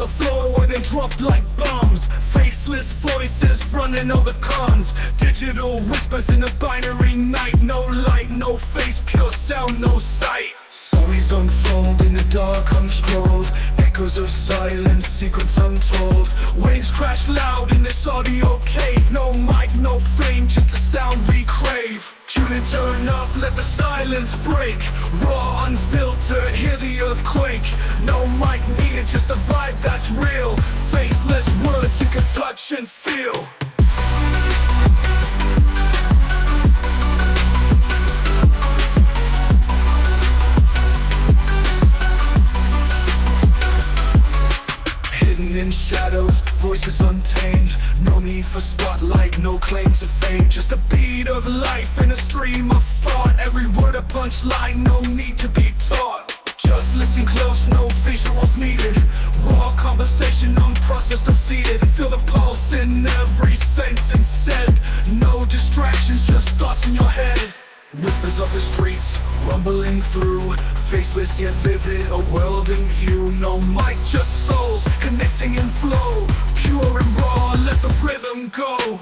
the floor where they drop like bombs. Faceless voices running all the cons. Digital whispers in a binary night. No light, no face, pure sound, no sight. Stories unfold in the dark, unscrolled. Echoes of silence, secrets untold. Waves crash loud in this audio cave. No mic, no fame, just the sound we crave. Tune and turn up, let the silence break. Raw, unfiltered, hear the earthquake. No mic needed, just a vibe that's real. Faceless words you can touch and feel. In shadows, voices untamed. No need for spotlight, no claim to fame. Just a beat of life in a stream of thought. Every word a punchline, no need to be taught. Just listen close, no visuals needed. Raw conversation, unprocessed, unseated. Feel the pulse in every sentence said. No distractions, just thoughts in your head. Whispers of the streets, rumbling through. Faceless yet vivid, a world in view. No mic, just souls, connecting in flow. Pure and raw, let the rhythm go.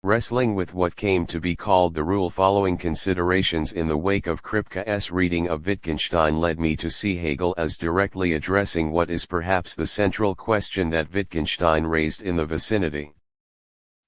Wrestling with what came to be called the rule following considerations in the wake of Kripke's reading of Wittgenstein led me to see Hegel as directly addressing what is perhaps the central question that Wittgenstein raised in the vicinity.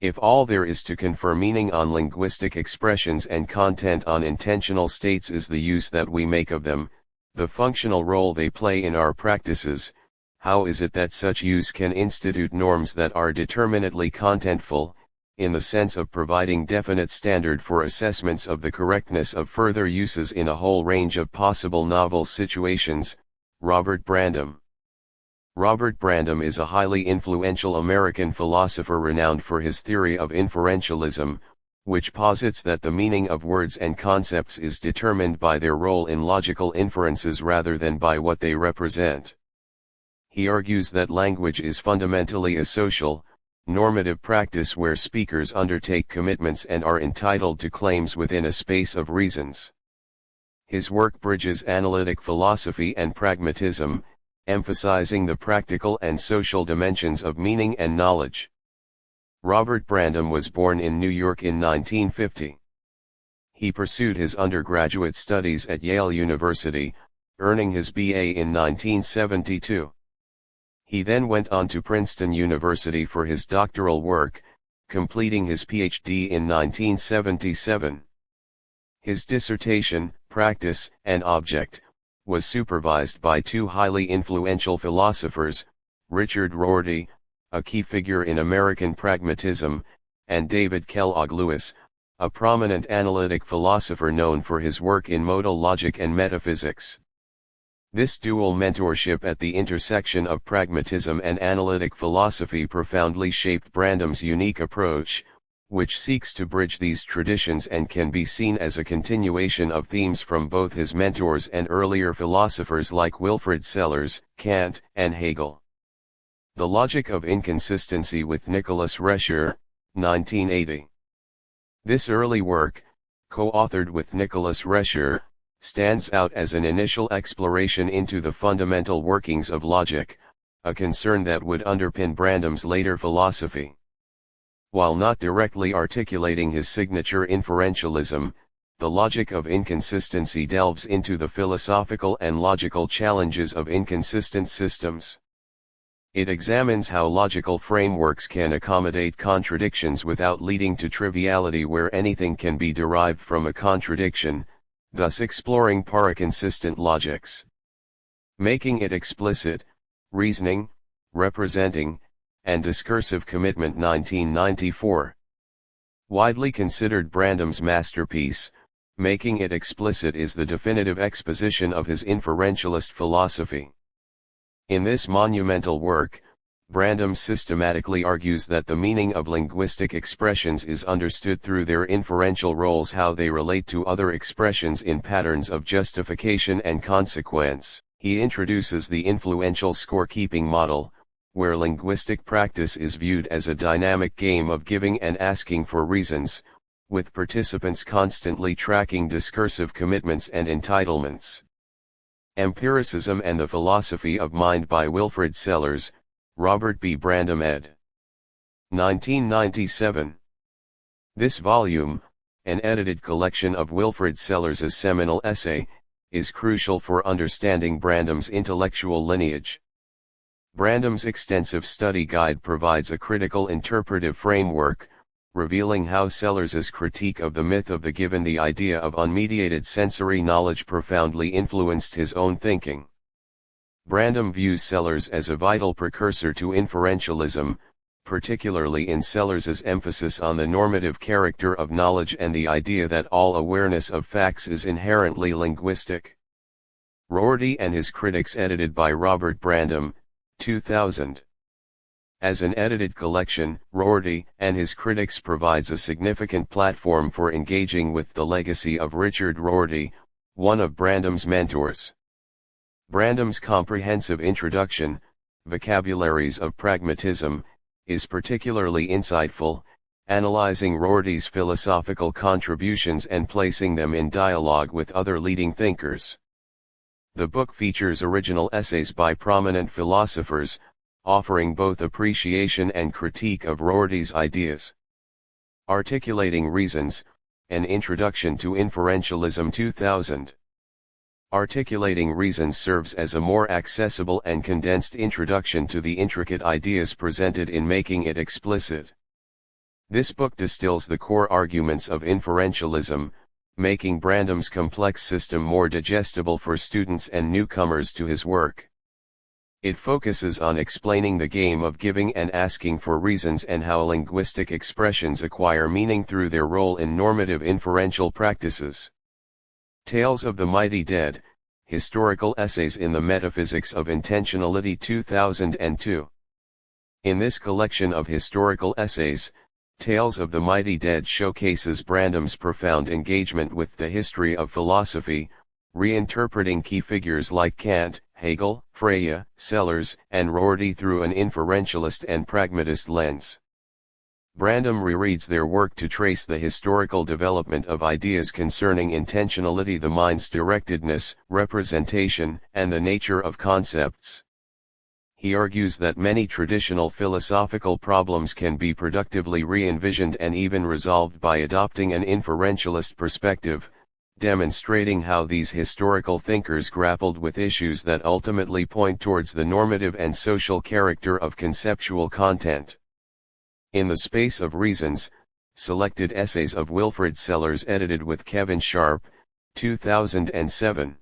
If all there is to confer meaning on linguistic expressions and content on intentional states is the use that we make of them, the functional role they play in our practices, how is it that such use can institute norms that are determinately contentful, in the sense of providing definite standard for assessments of the correctness of further uses in a whole range of possible novel situations? Robert Brandom. Robert Brandom is a highly influential American philosopher renowned for his theory of inferentialism, which posits that the meaning of words and concepts is determined by their role in logical inferences rather than by what they represent. He argues that language is fundamentally a social, normative practice where speakers undertake commitments and are entitled to claims within a space of reasons. His work bridges analytic philosophy and pragmatism, emphasizing the practical and social dimensions of meaning and knowledge. Robert Brandom was born in New York in 1950. He pursued his undergraduate studies at Yale University, earning his BA in 1972. He then went on to Princeton University for his doctoral work, completing his PhD in 1977. His dissertation, Practice and Object, was supervised by two highly influential philosophers, Richard Rorty, a key figure in American pragmatism, and David Kellogg Lewis, a prominent analytic philosopher known for his work in modal logic and metaphysics. This dual mentorship at the intersection of pragmatism and analytic philosophy profoundly shaped Brandom's unique approach, which seeks to bridge these traditions and can be seen as a continuation of themes from both his mentors and earlier philosophers like Wilfrid Sellars, Kant, and Hegel. The Logic of Inconsistency with Nicholas Rescher, 1980. This early work, co-authored with Nicholas Rescher, stands out as an initial exploration into the fundamental workings of logic, a concern that would underpin Brandom's later philosophy. While not directly articulating his signature inferentialism, The Logic of Inconsistency delves into the philosophical and logical challenges of inconsistent systems. It examines how logical frameworks can accommodate contradictions without leading to triviality where anything can be derived from a contradiction, thus exploring paraconsistent logics. Making it explicit, Reasoning, Representing, and Discursive Commitment 1994. Widely considered Brandom's masterpiece, Making It Explicit is the definitive exposition of his inferentialist philosophy. In this monumental work, Brandom systematically argues that the meaning of linguistic expressions is understood through their inferential roles, how they relate to other expressions in patterns of justification and consequence. He introduces the influential scorekeeping model, where linguistic practice is viewed as a dynamic game of giving and asking for reasons, with participants constantly tracking discursive commitments and entitlements. Empiricism and the Philosophy of Mind by Wilfrid Sellars, Robert B. Brandom ed. 1997. This volume, an edited collection of Wilfrid Sellars's seminal essay, is crucial for understanding Brandom's intellectual lineage. Brandom's extensive study guide provides a critical interpretive framework, revealing how Sellars's critique of the myth of the given, the idea of unmediated sensory knowledge, profoundly influenced his own thinking. Brandom views Sellars as a vital precursor to inferentialism, particularly in Sellars's emphasis on the normative character of knowledge and the idea that all awareness of facts is inherently linguistic. Rorty and His Critics, edited by Robert Brandom, 2000. As an edited collection, Rorty and His Critics provides a significant platform for engaging with the legacy of Richard Rorty, one of Brandom's mentors. Brandom's comprehensive introduction, Vocabularies of Pragmatism, is particularly insightful, analyzing Rorty's philosophical contributions and placing them in dialogue with other leading thinkers. The book features original essays by prominent philosophers, offering both appreciation and critique of Rorty's ideas. Articulating Reasons, An Introduction to Inferentialism, 2000. Articulating Reasons serves as a more accessible and condensed introduction to the intricate ideas presented in Making It Explicit. This book distills the core arguments of inferentialism, making Brandom's complex system more digestible for students and newcomers to his work. It focuses on explaining the game of giving and asking for reasons and how linguistic expressions acquire meaning through their role in normative inferential practices. Tales of the Mighty Dead, Historical Essays in the Metaphysics of Intentionality, 2002. In this collection of historical essays, Tales of the Mighty Dead showcases Brandom's profound engagement with the history of philosophy, reinterpreting key figures like Kant, Hegel, Frege, Sellars, and Rorty through an inferentialist and pragmatist lens. Brandom rereads their work to trace the historical development of ideas concerning intentionality, the mind's directedness, representation, and the nature of concepts. He argues that many traditional philosophical problems can be productively re-envisioned and even resolved by adopting an inferentialist perspective, demonstrating how these historical thinkers grappled with issues that ultimately point towards the normative and social character of conceptual content. In the Space of Reasons, Selected Essays of Wilfrid Sellars, edited with Kevin Sharp, 2007.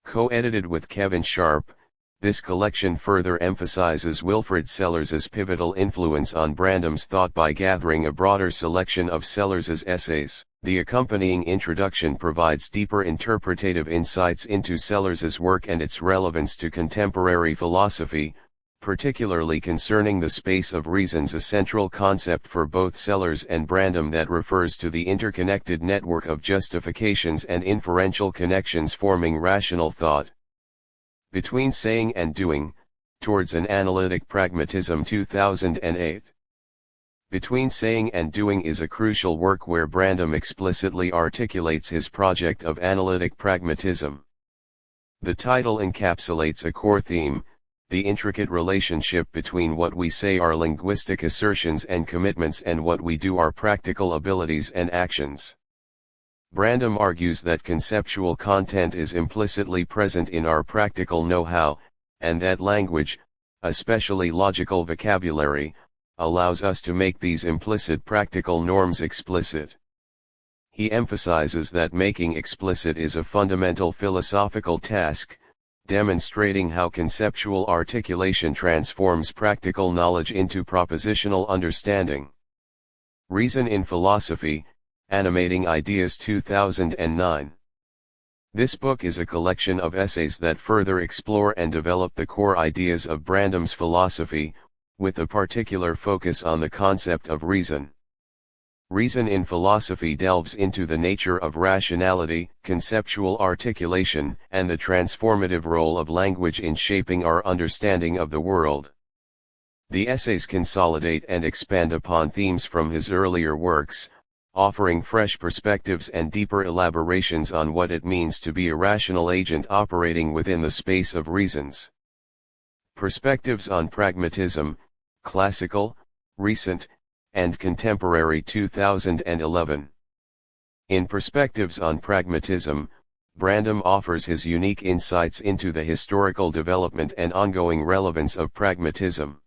Co-edited with Kevin Sharp, this collection further emphasizes Wilfrid Sellars's pivotal influence on Brandom's thought by gathering a broader selection of Sellars's essays. The accompanying introduction provides deeper interpretative insights into Sellars's work and its relevance to contemporary philosophy, particularly concerning the space of reasons, a central concept for both Sellars and Brandom that refers to the interconnected network of justifications and inferential connections forming rational thought. Between Saying and Doing, Towards an Analytic Pragmatism, 2008. Between Saying and Doing is a crucial work where Brandom explicitly articulates his project of analytic pragmatism. The title encapsulates a core theme: the intricate relationship between what we say are linguistic assertions and commitments and what we do are practical abilities and actions. Brandom argues that conceptual content is implicitly present in our practical know-how, and that language, especially logical vocabulary, allows us to make these implicit practical norms explicit. He emphasizes that making explicit is a fundamental philosophical task, demonstrating how conceptual articulation transforms practical knowledge into propositional understanding. Reason in Philosophy, Animating Ideas, 2009. This book is a collection of essays that further explore and develop the core ideas of Brandom's philosophy, with a particular focus on the concept of reason. Reason in philosophy delves into the nature of rationality, conceptual articulation, and the transformative role of language in shaping our understanding of the world. The essays consolidate and expand upon themes from his earlier works, offering fresh perspectives and deeper elaborations on what it means to be a rational agent operating within the space of reasons. Perspectives on Pragmatism, Classical, Recent, and Contemporary 2011. In Perspectives on Pragmatism, Brandom offers his unique insights into the historical development and ongoing relevance of pragmatism.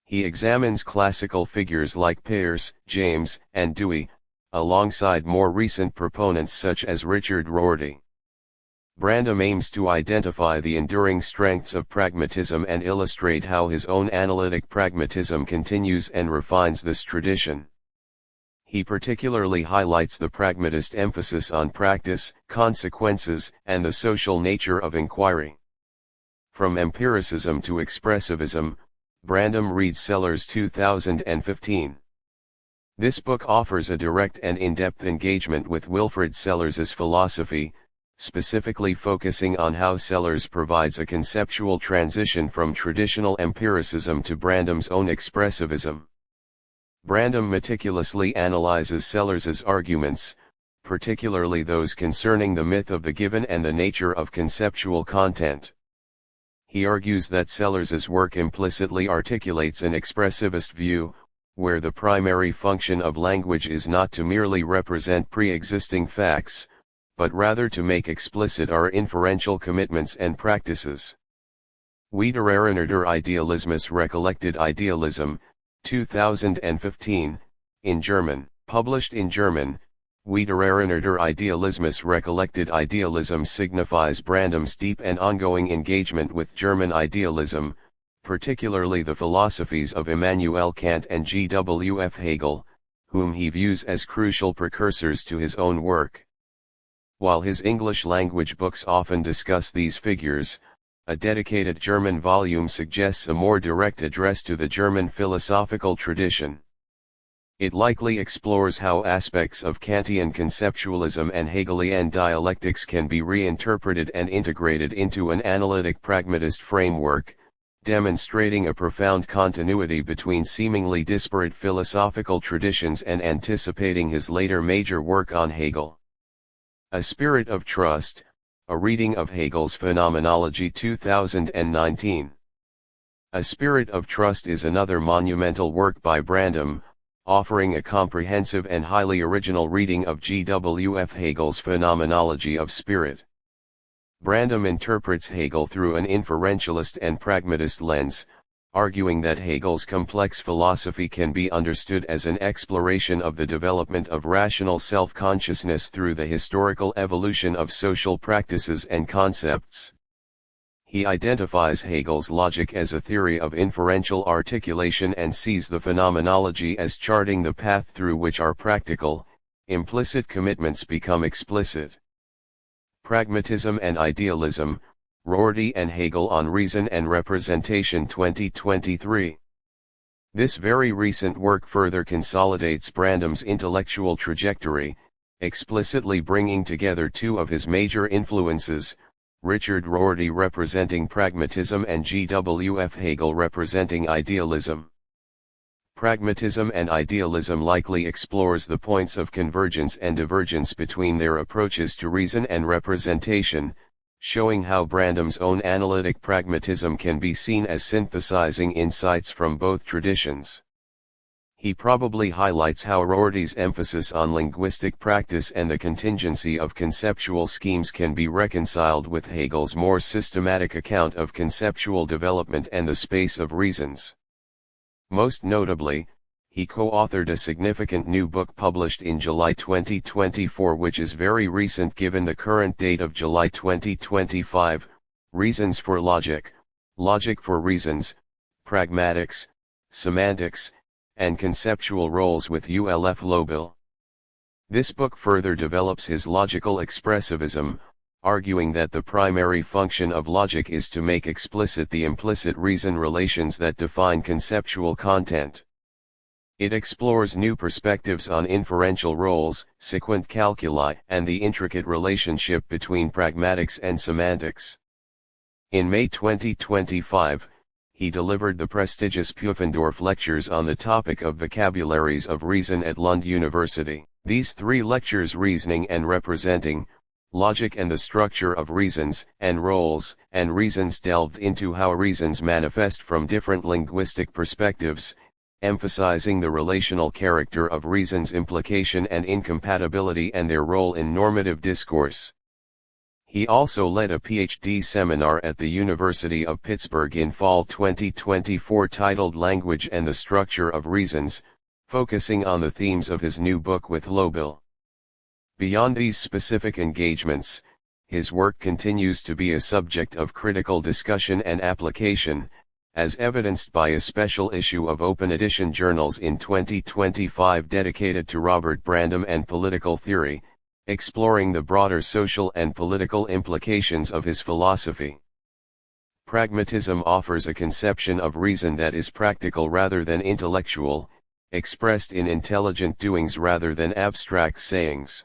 He examines classical figures like Peirce, James, and Dewey, alongside more recent proponents such as Richard Rorty. Brandom aims to identify the enduring strengths of pragmatism and illustrate how his own analytic pragmatism continues and refines this tradition. He particularly highlights the pragmatist emphasis on practice, consequences, and the social nature of inquiry. From empiricism to expressivism, Brandom reads Sellers 2015. This book offers a direct and in-depth engagement with Wilfrid Sellers's philosophy, specifically focusing on how Sellers provides a conceptual transition from traditional empiricism to Brandom's own expressivism. Brandom meticulously analyzes Sellers's arguments, particularly those concerning the myth of the given and the nature of conceptual content. He argues that Sellers's work implicitly articulates an expressivist view, where the primary function of language is not to merely represent pre-existing facts, but rather to make explicit our inferential commitments and practices. Wiedererinner der Idealismus Recollected Idealism, 2015, in German. Published in German, Wiedererinner der Idealismus Recollected Idealism signifies Brandom's deep and ongoing engagement with German idealism, particularly the philosophies of Immanuel Kant and G.W.F. Hegel, whom he views as crucial precursors to his own work. While his English-language books often discuss these figures, a dedicated German volume suggests a more direct address to the German philosophical tradition. It likely explores how aspects of Kantian conceptualism and Hegelian dialectics can be reinterpreted and integrated into an analytic pragmatist framework, demonstrating a profound continuity between seemingly disparate philosophical traditions and anticipating his later major work on Hegel. A Spirit of Trust, a reading of Hegel's Phenomenology 2019. A Spirit of Trust is another monumental work by Brandom, offering a comprehensive and highly original reading of G.W.F. Hegel's Phenomenology of Spirit. Brandom interprets Hegel through an inferentialist and pragmatist lens, arguing that Hegel's complex philosophy can be understood as an exploration of the development of rational self-consciousness through the historical evolution of social practices and concepts. He identifies Hegel's logic as a theory of inferential articulation and sees the phenomenology as charting the path through which our practical, implicit commitments become explicit. Pragmatism and Idealism, Rorty and Hegel on Reason and Representation 2023. This very recent work further consolidates Brandom's intellectual trajectory, explicitly bringing together two of his major influences, Richard Rorty representing pragmatism and G.W.F. Hegel representing idealism. Pragmatism and idealism likely explores the points of convergence and divergence between their approaches to reason and representation, showing how Brandom's own analytic pragmatism can be seen as synthesizing insights from both traditions. He probably highlights how Rorty's emphasis on linguistic practice and the contingency of conceptual schemes can be reconciled with Hegel's more systematic account of conceptual development and the space of reasons. Most notably, he co-authored a significant new book published in July 2024, which is very recent given the current date of July 2025, Reasons for Logic, Logic for Reasons, Pragmatics, Semantics, and Conceptual Roles with Ulf Lobel. This book further develops his logical expressivism, arguing that the primary function of logic is to make explicit the implicit reason relations that define conceptual content. It explores new perspectives on inferential roles, sequent calculi, and the intricate relationship between pragmatics and semantics. In May 2025, he delivered the prestigious Pufendorf lectures on the topic of vocabularies of reason at Lund University. These 3 lectures, Reasoning and Representing, Logic and the Structure of Reasons, and Roles and Reasons, delved into how reasons manifest from different linguistic perspectives, emphasizing the relational character of reasons, implication and incompatibility, and their role in normative discourse. He also led a PhD seminar at the University of Pittsburgh in fall 2024 titled Language and the Structure of Reasons, focusing on the themes of his new book with Lobel. Beyond these specific engagements, his work continues to be a subject of critical discussion and application, as evidenced by a special issue of Open Edition Journals in 2025 dedicated to Robert Brandom and political theory, exploring the broader social and political implications of his philosophy. Pragmatism offers a conception of reason that is practical rather than intellectual, expressed in intelligent doings rather than abstract sayings.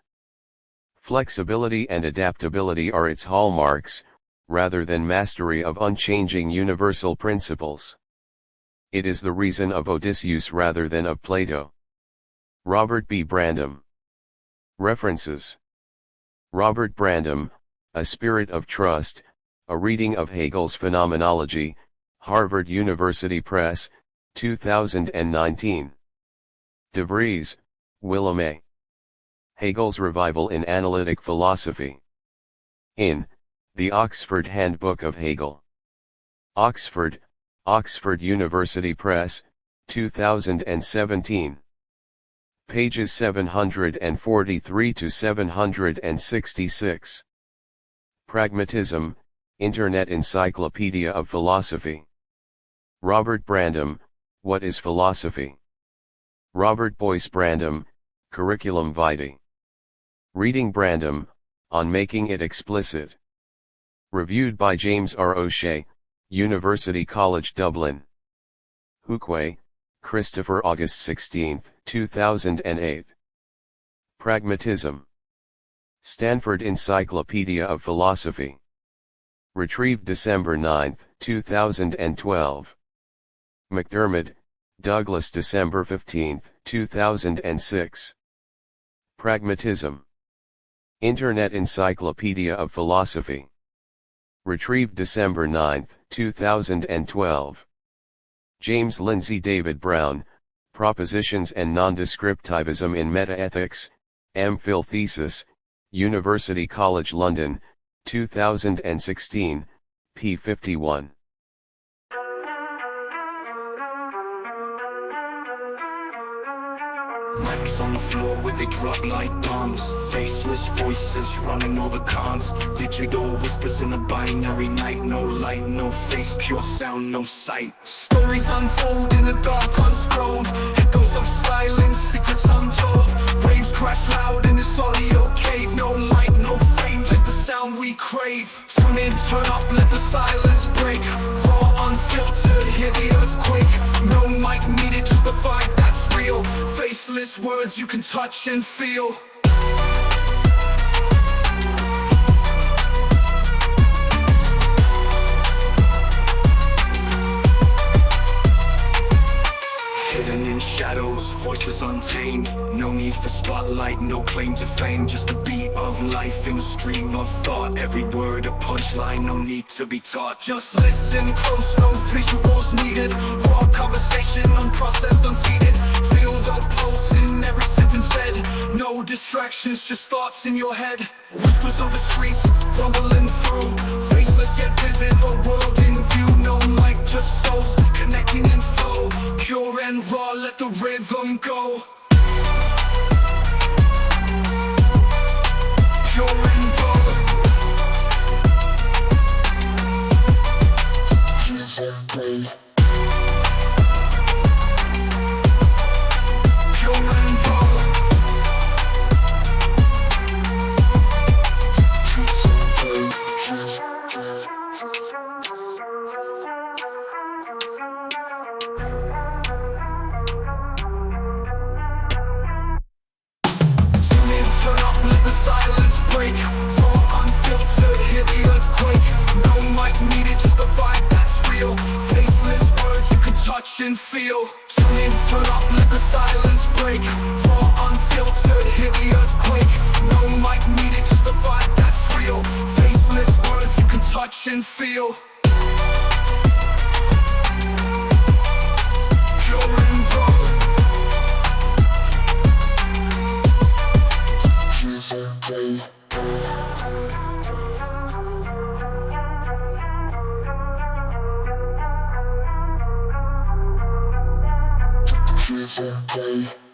Flexibility and adaptability are its hallmarks, rather than mastery of unchanging universal principles. It is the reason of Odysseus rather than of Plato. Robert B. Brandom. References: Robert Brandom, A Spirit of Trust, a reading of Hegel's Phenomenology, Harvard University Press, 2019. De Vries, Willem A. Hegel's Revival in Analytic Philosophy. In The Oxford Handbook of Hegel. Oxford, Oxford University Press, 2017. Pages 743 to 766. Pragmatism, Internet Encyclopedia of Philosophy. Robert Brandom, What is Philosophy? Robert Boyce Brandom, Curriculum Vitae. Reading Brandom, On Making It Explicit. Reviewed by James R. O'Shea, University College Dublin. Hookway, Christopher, August 16, 2008. Pragmatism. Stanford Encyclopedia of Philosophy. Retrieved December 9, 2012. McDermott, Douglas, December 15, 2006. Pragmatism. Internet Encyclopedia of Philosophy. Retrieved December 9, 2012. James Lindsay David Brown, Propositions and Nondescriptivism in Metaethics, M.Phil thesis, University College London, 2016, p. 51. Mics on the floor where they drop like bombs. Faceless voices running all the cons. Digital whispers in a binary night. No light, no face, pure sound, no sight. Stories unfold in the dark, unscrolled. Echoes of silence, secrets untold. Waves crash loud in this audio cave. No mic, no frame, just the sound we crave. Tune in, turn up, let the silence break. Raw, unfiltered, hear the earthquake. No mic needed, just the vibe that's real. Faceless words you can touch and feel. Hidden in shadows, voices untamed. No need for spotlight, no claim to fame. Just a beat of life in a stream of thought. Every word a punchline, no need to be taught. Just listen close, no visuals needed. Raw conversation, unprocessed, unseated. Feel the pulse in every sentence said. No distractions, just thoughts in your head. Whispers of the streets, rumbling through. Faceless yet vivid, a world in view. No mic, just souls, connecting in flow. Pure and raw, let the rhythm go. Pure and raw. Pure and raw. touch and feel. Tune in, turn up, let the silence break. Raw, unfiltered, hear the earthquake. No mic needed, just a vibe that's real. Faceless words you can touch and feel. Pure and raw. Play.